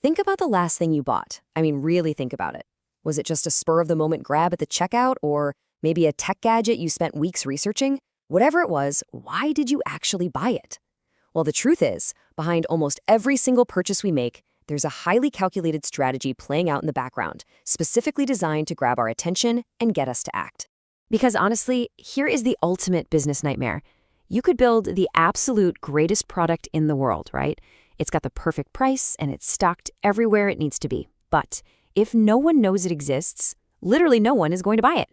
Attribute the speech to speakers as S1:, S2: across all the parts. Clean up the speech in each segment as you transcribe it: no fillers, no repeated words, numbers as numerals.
S1: Think about the last thing you bought. I mean, really think about it. Was it just a spur-of-the-moment grab at the checkout, or maybe a tech gadget you spent weeks researching? Whatever it was, why did you actually buy it? Well, the truth is, behind almost every single purchase we make, there's a highly calculated strategy playing out in the background, specifically designed to grab our attention and get us to act. Because honestly, here is the ultimate business nightmare. You could build the absolute greatest product in the world, right? It's got the perfect price and it's stocked everywhere it needs to be. But if no one knows it exists, literally no one is going to buy it.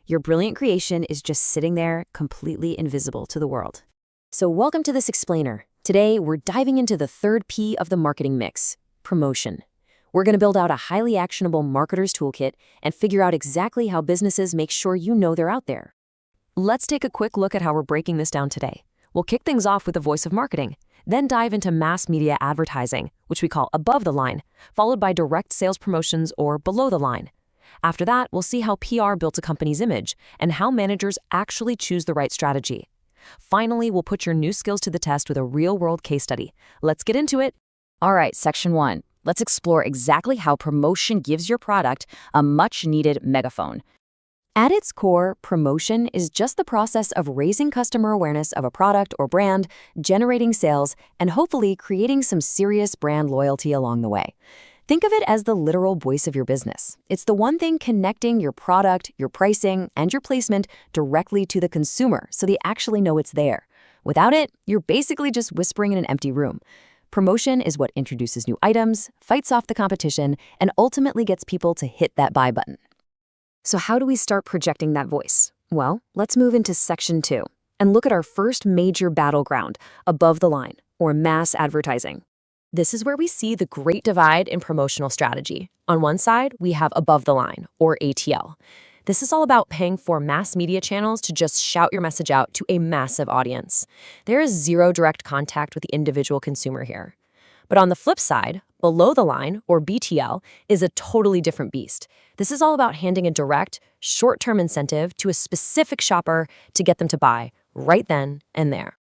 S1: Your brilliant creation is just sitting there, completely invisible to the world. So welcome to this explainer. Today, we're diving into the third P of the marketing mix, promotion. We're going to build out a highly actionable marketer's toolkit and figure out exactly how businesses make sure you know they're out there. Let's take a quick look at how we're breaking this down today. We'll kick things off with the voice of marketing, then dive into mass media advertising, which we call above the line, followed by direct sales promotions or below the line. After that, we'll see how PR built a company's image and how managers actually choose the right strategy. Finally, we'll put your new skills to the test with a real-world case study. Let's get into it. All right, section 1. Let's explore exactly how promotion gives your product a much-needed megaphone. At its core, promotion is just the process of raising customer awareness of a product or brand, generating sales, and hopefully creating some serious brand loyalty along the way. Think of it as the literal voice of your business. It's the one thing connecting your product, your pricing, and your placement directly to the consumer so they actually know it's there. Without it, you're basically just whispering in an empty room. Promotion is what introduces new items, fights off the competition, and ultimately gets people to hit that buy button. So how do we start projecting that voice? Well, let's move into section 2 and look at our first major battleground, above the line, or mass advertising. This is where we see the great divide in promotional strategy. On one side, we have above the line, or ATL. This is all about paying for mass media channels to just shout your message out to a massive audience. There is zero direct contact with the individual consumer here. But on the flip side, below the line, or BTL, is a totally different beast. This is all about handing a direct, short-term incentive to a specific shopper to get them to buy right then and there.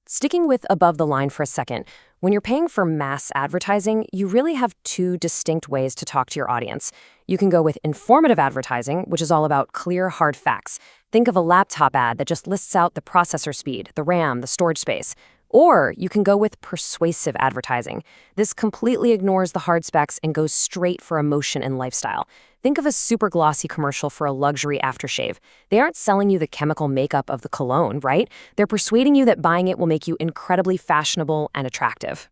S1: Sticking with above the line for a second, when you're paying for mass advertising, you really have two distinct ways to talk to your audience. You can go with informative advertising, which is all about clear, hard facts. Think of a laptop ad that just lists out the processor speed, the RAM, the storage space. Or you can go with persuasive advertising. This completely ignores the hard specs and goes straight for emotion and lifestyle. Think of a super glossy commercial for a luxury aftershave. They aren't selling you the chemical makeup of the cologne, right? They're persuading you that buying it will make you incredibly fashionable and attractive.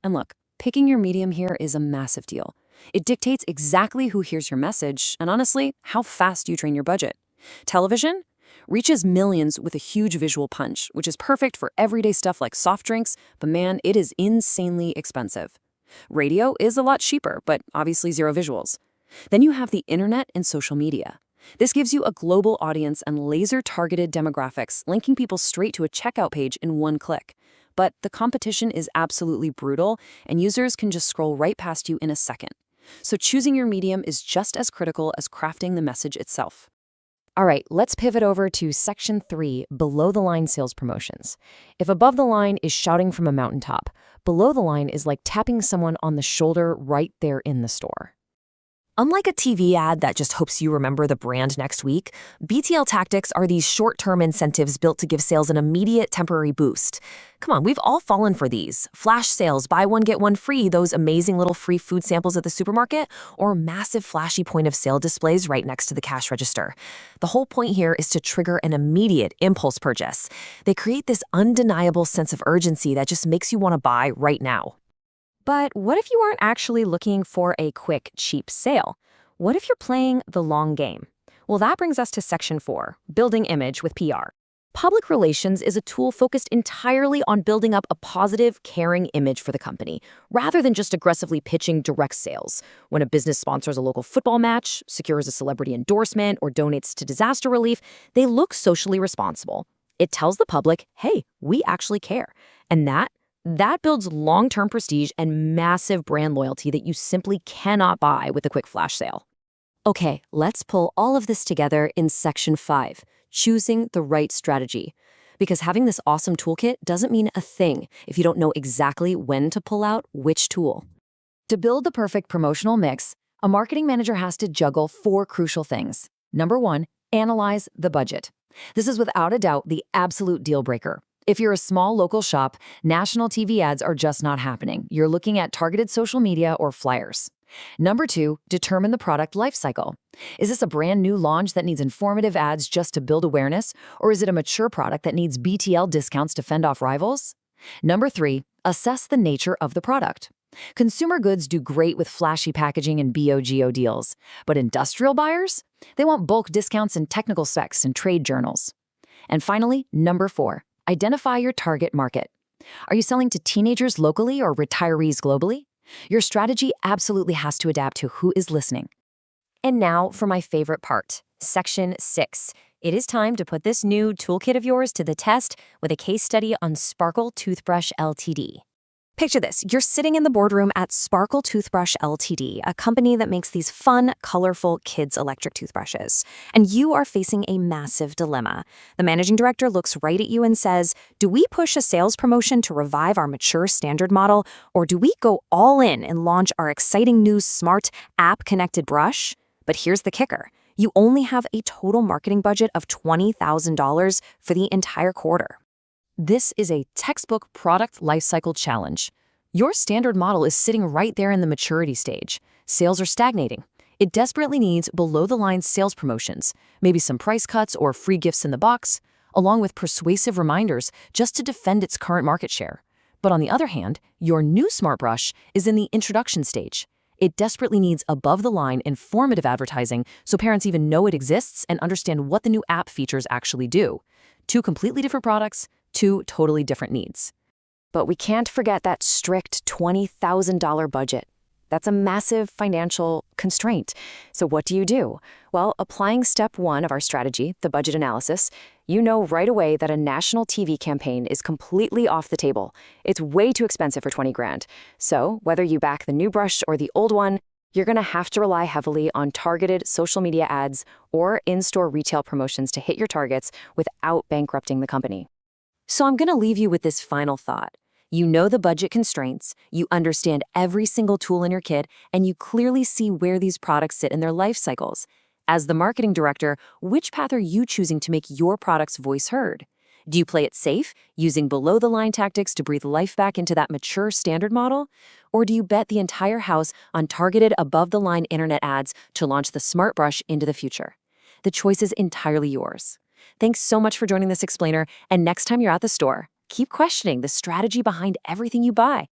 S1: And look, picking your medium here is a massive deal. It dictates exactly who hears your message and honestly, how fast you train your budget. Television reaches millions with a huge visual punch, which is perfect for everyday stuff like soft drinks, but man, it is insanely expensive. Radio is a lot cheaper, but obviously zero visuals. Then you have the internet and social media. This gives you a global audience and laser-targeted demographics, linking people straight to a checkout page in one click. But the competition is absolutely brutal, and users can just scroll right past you in a second. So choosing your medium is just as critical as crafting the message itself. All right, let's pivot over to section 3, below-the-line sales promotions. If above the line is shouting from a mountaintop, below the line is like tapping someone on the shoulder right there in the store. Unlike a TV ad that just hopes you remember the brand next week, BTL tactics are these short-term incentives built to give sales an immediate temporary boost. Come on, we've all fallen for these. Flash sales, buy one, get one free, those amazing little free food samples at the supermarket, or massive flashy point-of-sale displays right next to the cash register. The whole point here is to trigger an immediate impulse purchase. They create this undeniable sense of urgency that just makes you want to buy right now. But what if you aren't actually looking for a quick, cheap sale? What if you're playing the long game? Well, that brings us to section 4, building image with PR. Public relations is a tool focused entirely on building up a positive, caring image for the company, rather than just aggressively pitching direct sales. When a business sponsors a local football match, secures a celebrity endorsement, or donates to disaster relief, they look socially responsible. It tells the public, hey, we actually care. And that builds long-term prestige and massive brand loyalty that you simply cannot buy with a quick flash sale. Okay, let's pull all of this together in section 5, choosing the right strategy. Because having this awesome toolkit doesn't mean a thing if you don't know exactly when to pull out which tool. To build the perfect promotional mix, a marketing manager has to juggle 4 crucial things. Number 1, analyze the budget. This is without a doubt the absolute deal breaker. If you're a small local shop, national TV ads are just not happening. You're looking at targeted social media or flyers. Number 2, determine the product life cycle. Is this a brand new launch that needs informative ads just to build awareness, or is it a mature product that needs BTL discounts to fend off rivals? Number 3, assess the nature of the product. Consumer goods do great with flashy packaging and BOGO deals, but industrial buyers? They want bulk discounts and technical specs in trade journals. And finally, number 4, identify your target market. Are you selling to teenagers locally or retirees globally? Your strategy absolutely has to adapt to who is listening. And now for my favorite part, Section 6. It is time to put this new toolkit of yours to the test with a case study on Sparkle Toothbrush Ltd. Picture this. You're sitting in the boardroom at Sparkle Toothbrush Ltd., a company that makes these fun, colorful kids' electric toothbrushes. And you are facing a massive dilemma. The managing director looks right at you and says, do we push a sales promotion to revive our mature standard model, or do we go all in and launch our exciting new smart app-connected brush? But here's the kicker. You only have a total marketing budget of $20,000 for the entire quarter. This is a textbook product lifecycle challenge. Your standard model is sitting right there in the maturity stage. Sales are stagnating. It desperately needs below-the-line sales promotions, maybe some price cuts or free gifts in the box, along with persuasive reminders just to defend its current market share. But on the other hand, your new smart brush is in the introduction stage. It desperately needs above-the-line informative advertising so parents even know it exists and understand what the new app features actually do. 2 completely different products, 2 totally different needs. But we can't forget that strict $20,000 budget. That's a massive financial constraint. So what do? Well, applying step 1 of our strategy, the budget analysis, you know right away that a national TV campaign is completely off the table. It's way too expensive for 20 grand. So whether you back the new brush or the old one, you're going to have to rely heavily on targeted social media ads or in-store retail promotions to hit your targets without bankrupting the company. So I'm going to leave you with this final thought. You know the budget constraints, you understand every single tool in your kit, and you clearly see where these products sit in their life cycles. As the marketing director, which path are you choosing to make your product's voice heard? Do you play it safe, using below-the-line tactics to breathe life back into that mature standard model? Or do you bet the entire house on targeted above-the-line internet ads to launch the smart brush into the future? The choice is entirely yours. Thanks so much for joining this explainer, and next time you're at the store, keep questioning the strategy behind everything you buy.